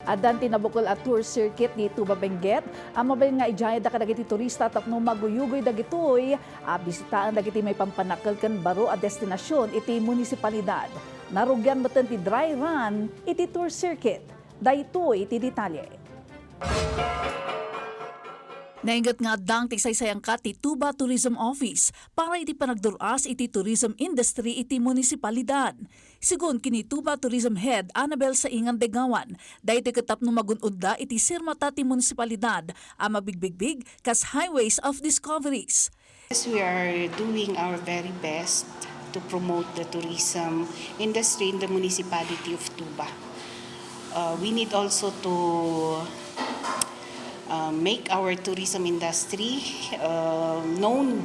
Adan tinabukol at tour circuit ni Tuba Benguet. Mabayon nga ijaya da kadagiti turista tapno maguyugoy dagitoy. Bisitaan dagiti may pampanakal kan baro a destinasyon iti munisipalidad. Narugyan batan ti dry run iti tour circuit. Daytoy iti detalye. Naingat nga dang tisaysayang ka ti Tuba Tourism Office para iti panagduras iti tourism industry iti munisipalidad. Sigun kini Tuba Tourism Head Annabel sa Ingan Degawan, dahiti katapno magununda iti sirmata ti munisipalidad mabigbigbig kas highways of discoveries. Yes, we are doing our very best to promote the tourism industry in the municipality of Tuba. We need also to make our tourism industry known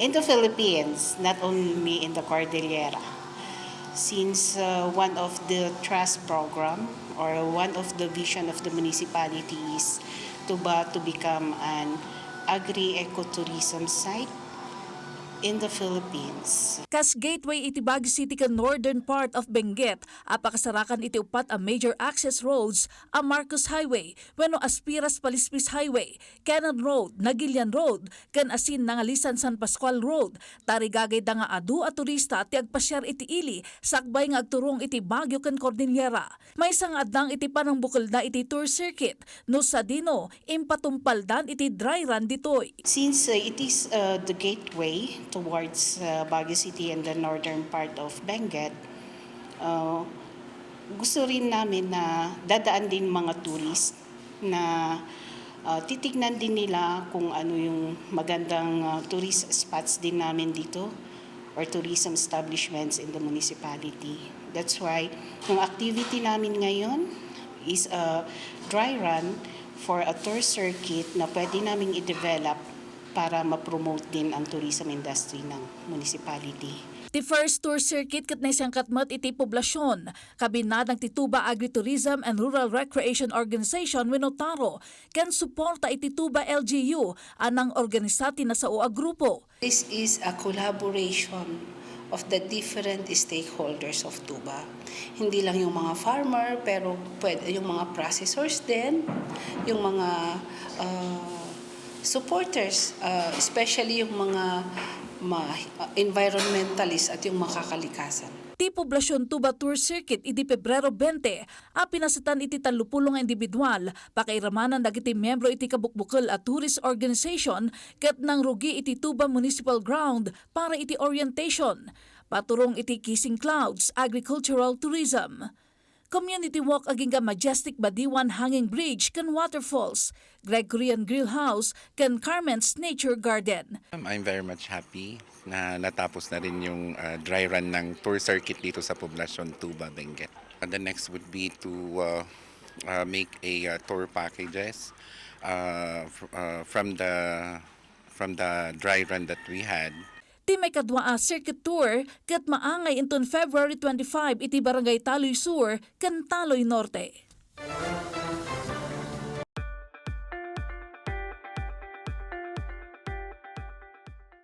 in the Philippines, not only in the Cordillera. Since one of the trust program or one of the vision of the municipality is Tuba to become an agri-ecotourism site in the Philippines. Kas gateway iti Baguio City ka northern part of Benguet, apakasarakan iti upat a major access roads a Marcos Highway, wenno Aspiras Palispis Highway, Cannon Road, Nagilian Road, kan asin nangalisan San Pascual Road, tarigagay da nga adu a turista ti agpasyar iti ili, sakbay nga agturong iti Baguio kan Cordillera. May isang adang iti panangbukol na iti tour circuit, no sa dino, impatumpaldan iti dry run ditoy. Since it is the gateway towards Baguio City and the northern part of Benguet, gusto rin namin na dadaan din mga tourist na titignan din nila kung ano yung magandang tourist spots din namin dito or tourism establishments in the municipality. That's why yung activity namin ngayon is a dry run for a tour circuit na pwede namin i-develop para ma-promote din ang tourism industry ng municipality. The first tour circuit kat na isang katmat iti poblasyon, kabinadang ti Tuba Agritourism and Rural Recreation Organization Winotaro, ken suporta iti Tuba LGU, anang organisati na sa OA grupo. This is a collaboration of the different stakeholders of Tuba. Hindi lang yung mga farmer, pero pwede yung mga processors din, yung mga supporters, especially yung mga environmentalists at yung mga kakalikasan. Ti poblasyon Tuba Tour Circuit iti Pebrero 20, pinasatan iti 30 nga individual, pakairamanan dagiti membro iti kabukbukal at tourist organization ket nang rugi iti Tuba Municipal Ground para iti orientation. Paturong iti Kissing Clouds Agricultural Tourism. Community walk aging ka Majestic Badiwan Hanging Bridge kan waterfalls, Gregorian Grill House kan Carmen's Nature Garden. I'm very much happy na natapos na rin yung dry run ng tour circuit dito sa poblasyon Tuba, Benguet. The next would be to make a tour packages from the dry run that we had. Ti may kadwa circuit tour ket maangay inton February 25 iti Barangay Taloy Sur ken Taloy Norte.